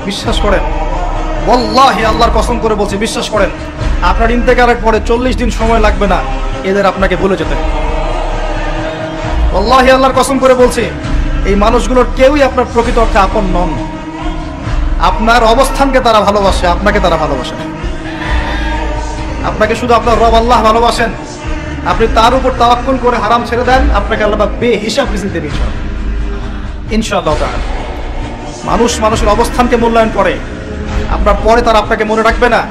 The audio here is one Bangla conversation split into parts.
বিশ্বাস করেন, ওয়াল্লাহি আল্লাহর কসম করে বলছি, বিশ্বাস করেন, আপনার ইন্তেকালের পরে 40 দিন সময় লাগবে না এদের আপনাকে ভুলে যেতে। ওয়াল্লাহি আল্লাহর কসম করে বলছি, এই মানুষগুলোর কেউই আপনার প্রকৃত অর্থে আপন নন। আপনার অবস্থানকে তারা ভালোবাসে, আপনাকে তারা ভালোবাসে না। আপনাকে শুধু আপনার রব আল্লাহ ভালোবাসেন, আপনি তার উপর তাওয়াক্কুল করে হারাম ছেড়ে দেন, আপনাকে আল্লাহ বেহিসাব রিজিক দেবে ইনশাআল্লাহ তাআলা। মানুষ মানুষের অবস্থানকে মূল্যায়ন করে, আপনার পরে তারা আপনাকে মনে রাখবে না।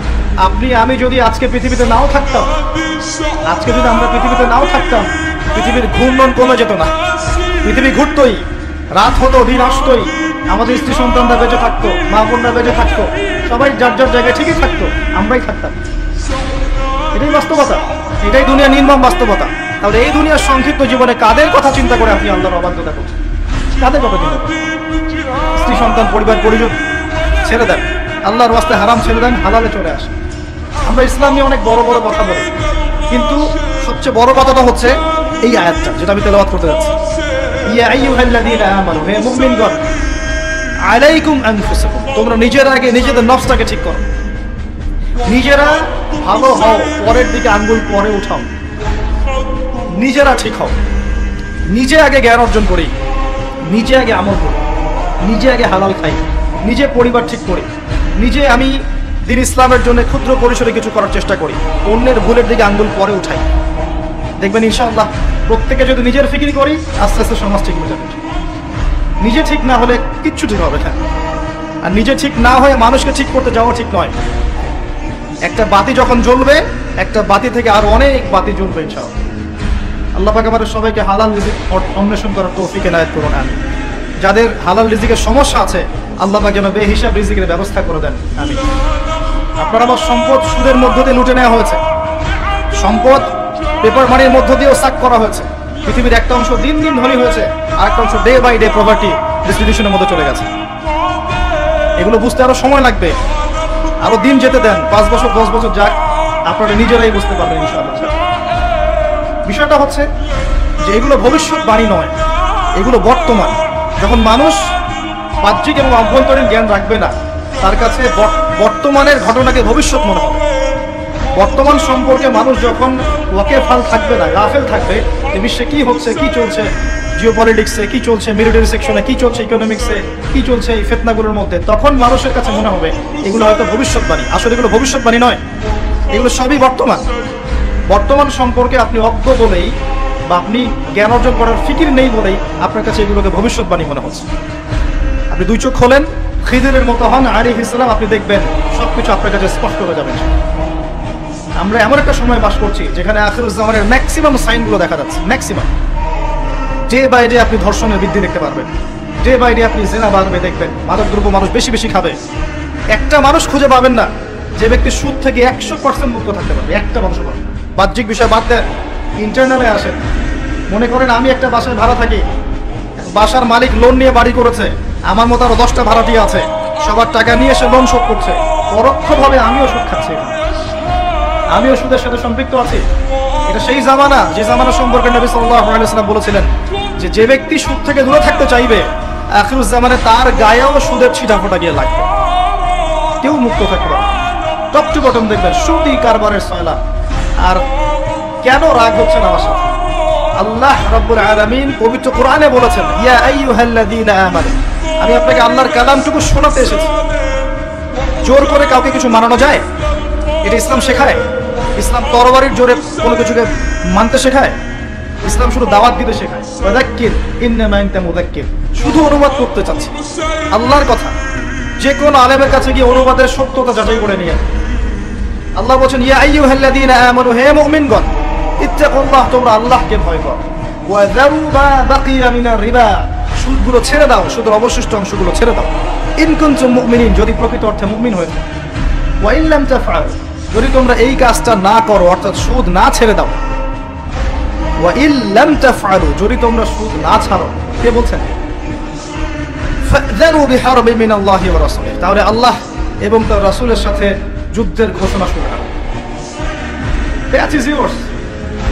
আপনি আমি যদি আজকে পৃথিবীতে নাও থাকতাম, আজকে যদি আমরা পৃথিবীতে নাও থাকতাম, পৃথিবীর ঘূর্ণন কমে যেত না, পৃথিবী ঘুরতই, রাত হতো, দিন আসতোই, আমাদের স্ত্রী সন্তানরা বেঁচে থাকতো, মা বোনরা বেঁচে থাকতো, সবাই যার যার জায়গায় ঠিকই থাকতো, আমরাই থাকতাম। এটাই বাস্তবতা, এটাই দুনিয়া নির্মম বাস্তবতা। তাহলে এই দুনিয়ার সংক্ষিপ্ত জীবনে কাদের কথা চিন্তা করে আপনি আল্লাহর অবাধ্যতা করছেন? কাদের কথা চিন্তা করেন? স্ত্রী সন্তান পরিবার পরিজন ছেড়ে দেন, আল্লাহর ওয়াস্তে হারাম ছেড়ে দেন, হালালে চলে আসেন। আমরা ইসলাম নিয়ে অনেক বড় বড় কথা বলি, কিন্তু সবচেয়ে বড় কথাটা হচ্ছে এই আয়াতটা যেটা আমি তেলাওয়াত করতে যাচ্ছি। ইয়া আইয়ুহাল্লাযীনা আমানু, হে মুমিনগণ, আলাইকুম আনফুসাকুম, তোমরা নিজের আগে নিজেদের নফসটাকে ঠিক করো, নিজেরা ভালো হও, পরের দিকে আঙ্গুল পরে উঠাও, নিজেরা ঠিক হও। নিজে আগে জ্ঞান অর্জন করি, নিজে আগে আমল করি, নিজে আগে হালাল খাই, নিজে পরিবার ঠিক করি, নিজে আমি দ্বীন ইসলামের জন্য ক্ষুদ্র পরিসরে কিছু করার চেষ্টা করি, অন্যের ভুলের দিকে আঙ্গুল পরে উঠাই। দেখবেন ইনশাআল্লাহ প্রত্যেকে যদি নিজের ফিকির করি, আস্তে আস্তে সমাজ ঠিক হয়ে যাবে। নিজে ঠিক না হলে কিচ্ছু ঠিক হবে না। আর নিজে ঠিক না হয়ে মানুষকে ঠিক করতে যাওয়া ঠিক নয়। একটা বাতি যখন জ্বলবে, একটা বাতি থেকে আরো অনেক বাতি জ্বলবে ইনশাআল্লাহ। আল্লাহ পাক আমাদের সবাইকে হালাল রিজিক অন্বেষণ করার তৌফিক এনায়েত করুন, আমিন। যাদের হালাল রিজিকের সমস্যা আছে, আল্লাহ পাক যেন বেহিসাব রিজিকের ব্যবস্থা করে দেন, আমিন। আপনার আমার সম্পদ সুদের মধ্য দিয়ে লুটে নেওয়া হয়েছে, সম্পদ পেপার মানির মধ্য দিয়েও সাক করা হয়েছে। পৃথিবীর একটা অংশ দিন দিন ধনী হয়েছে, আর একটা অংশ ডে বাই ডে প্রপার্টি ডিস্ট্রিবিউশনের মধ্যে চলে গেছে। এগুলো বুঝতে আরো সময় লাগবে, আরো দিন যেতে দেন, 5 বছর 10 বছর যাক, আপনারা নিজেরাই বুঝতে পারবেন ইনশাআল্লাহ। বিষয়টা হচ্ছে যে এগুলো ভবিষ্যৎবাণী নয়, এগুলো বর্তমান। যখন মানুষ বাহ্যিক এবং অভ্যন্তরীণ জ্ঞান রাখবে না, তার কাছে বর্তমানের ঘটনাকে ভবিষ্যৎ মনে হবে। বর্তমান সম্পর্কে মানুষ যখন ওয়াকেফাল থাকবে না, গাফেল থাকবে, যে বিশ্বে কি হচ্ছে, কি চলছে, জিওপলিটিক্সে কি চলছে, মিলিটারি সেকশনে কি চলছে, ইকোনমিক্সে কি চলছে, এই ফিতনাগুলোর মধ্যে, তখন মানুষের কাছে মনে হবে এগুলো হয়তো ভবিষ্যৎবাণী। আসলে এগুলো ভবিষ্যৎবাণী নয়, এগুলো সবই বর্তমান। বর্তমান সম্পর্কে আপনি অজ্ঞ বলেই বা আপনি জ্ঞান অর্জন করার ফিকির নেই বলেই আপনার কাছে এগুলোকে ভবিষ্যৎবাণী মনে হচ্ছে। আপনি দুই চোখ খোলেন, খিদিরের মতো হন আলাইহিস সালাম, আপনি দেখবেন সবকিছু আপনার কাছে স্পষ্ট হয়ে যাবে। আমরা এমন একটা সময় বাস করছি যেখানে আখিরুজ জামানের ম্যাক্সিমাম সাইনগুলো দেখা যাচ্ছে, ম্যাক্সিমাম। ডে বাই ডে আপনি ধর্ষণের বৃদ্ধি দেখতে পারবেন, ডে বাই ডে আপনি জিনা বাড়বে দেখবেন, মাদকদ্রব্য মানুষ বেশি বেশি খাবে। একটা মানুষ খুঁজে পাবেন না যে ব্যক্তি সুদ থেকে 100% মুক্ত থাকতে পারবে, একটা মানুষ পাবেন। বাহ্যিক বিষয় বাদ দেন, ইন্টারনালে আসেন। মনে করেন আমি একটা বাসায় ভাড়া থাকি, বাসার মালিক লোন নিয়ে বাড়ি করেছে, আমার মতো আরো 10টা ভাড়াটিয়া আছে, সবার টাকা নিয়ে এসে লোন শোধ করছে, পরোক্ষভাবে আমিও সুদ খাচ্ছি, আমিও সুদের সাথে সম্পৃক্ত আছি। এটা সেই জামানা যে জামানা সম্পর্কে নবী সাল্লাল্লাহু আলাইহি ওয়াসাল্লাম বলেছিলেন যে যে ব্যক্তি সুদ থেকে দূরে থাকতে চাইবে, আখিরুজ জামানে তার গায়েও সুদের ছিটাফোঁটা গিয়ে লাগবে, কেউ মুক্ত থাকতে পারবে। টপ টু বটম দেখবেন সুদি কারবারের সয়লা। আর কেন রাগ হচ্ছে না আমার সাথে? আল্লাহ রাব্বুল আলামিন পবিত্র কোরআনে বলেছেন, ইয়া আইয়ুহাল্লাযীনা আমানু, আমি আপনাকে আল্লাহর কালামটুকু শোনাতে এসেছি। জোর করে কাউকে কিছু মানানো যায়? এটা ইসলাম শেখায়? ইসলাম তরবারির জোরে কোনো কিছুকে মানতে শেখায়? ইসলাম শুধু দাওয়াত দিতে শেখায়। ফাযাক্কির ইন্নামা আনতা মুযাক্কির, শুধু অনুবাদ করতে চাচ্ছি আল্লাহর কথা। যে কোনো আলেমের কাছে গিয়ে অনুবাদের সত্যতা যাচাই করে নিয়ে আল্লাহ বলেন, ইয়া আইয়ুহাল্লাযীনা আমানু, হে মুমিনগণ, ইত্তাকুল্লাহ, তোমরা আল্লাহকে ভয় করো, ওয়া যারু মা বাকিয়া মিনার রিবা, সুদগুলো ছেড়ে দাও, সুদের অবশিষ্ট অংশগুলো ছেড়ে দাও। ইন কুনতুম মুমিনিন, যদি প্রকৃত অর্থে মুমিন হয়ে থাকো। ওয়া ইন লাম তাফআলু, যদি তোমরা এই কাজটা না করো, অর্থাৎ সুদ না ছেড়ে দাও। ওয়া ইন লাম তাফআলু, যদি তোমরা সুদ না ছাড়ো। কে বলছেন? ফাযরু বিহারবি মিনাল্লাহি ওয়া রাসূলিহি, তাহলে আল্লাহ এবং তার রাসূলের সাথে যুদ্ধের ঘোষণা শুরু করো। That is yours.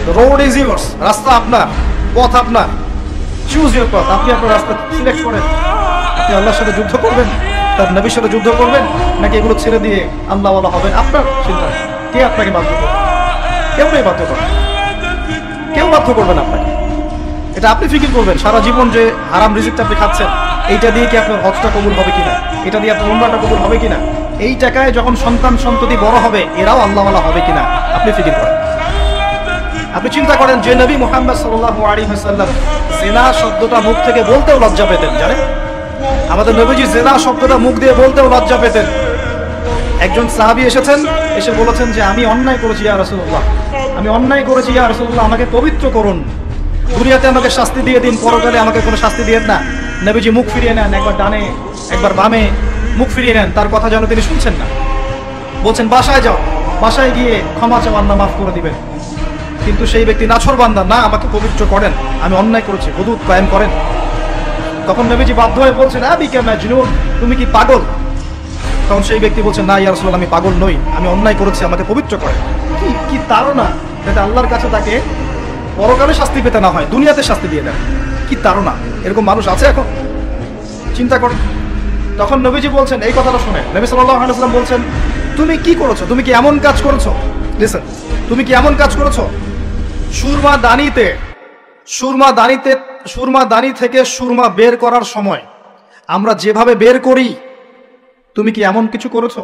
The road is yours. রাস্তা আপনার, পথ আপনার। Choose your path. আপনি আপনার রাস্তা সিলেক্ট করেন। আপনি আল্লাহর সাথে যুদ্ধ করবেন, তার নবীর সাথে যুদ্ধ করবেন, নাকি এগুলো ছেড়ে দিয়ে আল্লাহওয়ালা হবেন? আপনার চিন্তা। কে আপনাকে বাধ্য করবে? কেউ নেই বাধ্য করবে, কেউ বাধ্য করবেন আপনাকে। এটা আপনি ফিকির করবেন সারা জীবন যে হারাম রিজিকটা আপনি খাচ্ছেন, এইটা দিয়ে কি আপনার হজটা কবুল হবে কিনা, এটা দিয়ে আপনার উমরাটা কবুল হবে কিনা, এই টাকায় যখন সন্তান সন্ততি বড় হবে এরাও আল্লাহওয়ালা হবে কিনা আপনি ফিকির করেন। আপনি চিন্তা করেন যে নবী মুহাম্মদ সাল্লাল্লাহু আলাইহি ওয়াসাল্লাম জিনা শব্দটা মুখ থেকে বলতেও লজ্জা পেতেন, জানেন? আমাদের নবীজি জিনা শব্দটা মুখ দিয়ে বলতেও লজ্জা পেতেন। একজন সাহাবী এসেছেন, এসে বলেছেন যে আমি অন্যায় করেছি ইয়া রাসূলুল্লাহ, আমি অন্যায় করেছি ইয়া রাসূলুল্লাহ, আমাকে পবিত্র করুন, দুনিয়াতে আমাকে শাস্তি দিয়ে দিন, পরকালে আমাকে কোনো শাস্তি দিয়েন না। নবীজি মুখ ফিরিয়ে নেন, একবার ডানে একবার বামে মুখ ফিরিয়ে নেন, তার কথা যেন তিনি শুনছেন না। বলছেন বাসায় যাও, বাসায় গিয়ে ক্ষমা চাও, আল্লাহ মাফ করে দিবেন। কিন্তু সেই ব্যক্তি নাছরবান্দা, না আমাকে পবিত্র করেন, আমি অন্যায় করেছি, হুদুদ কায়েম করেন। তখন নবীজি বাধ্য হয়ে বলছেন আবিকা মাজনুন, তুমি কি পাগল? তখন সেই ব্যক্তি বলছেন না ইয়া রাসূলুল্লাহ, আমি পাগল নই, আমি অন্যায় করেছি, আমাকে পবিত্র করেন। কি কি তাড়না, যাতে আল্লাহর কাছে তাকে পরকালে শাস্তি পেতে না হয়, দুনিয়াতে শাস্তি দিয়ে দেন। কি তাড়না! এরকম মানুষ আছে এখন? চিন্তা করুন। তখন নবীজি বলছেন, এই কথাটা শুনে নবী সাল্লাল্লাহু আলাইহি ওয়াসাল্লাম বলছেন, তুমি কি করেছো? তুমি কি এমন কাজ করেছো? লিসেন, তুমি কি এমন কাজ করেছো? সুরমা দানি থেকে সুরমা বের করার সময় আমরা যেভাবে বের করি, তুমি কি এমন কিছু করেছো?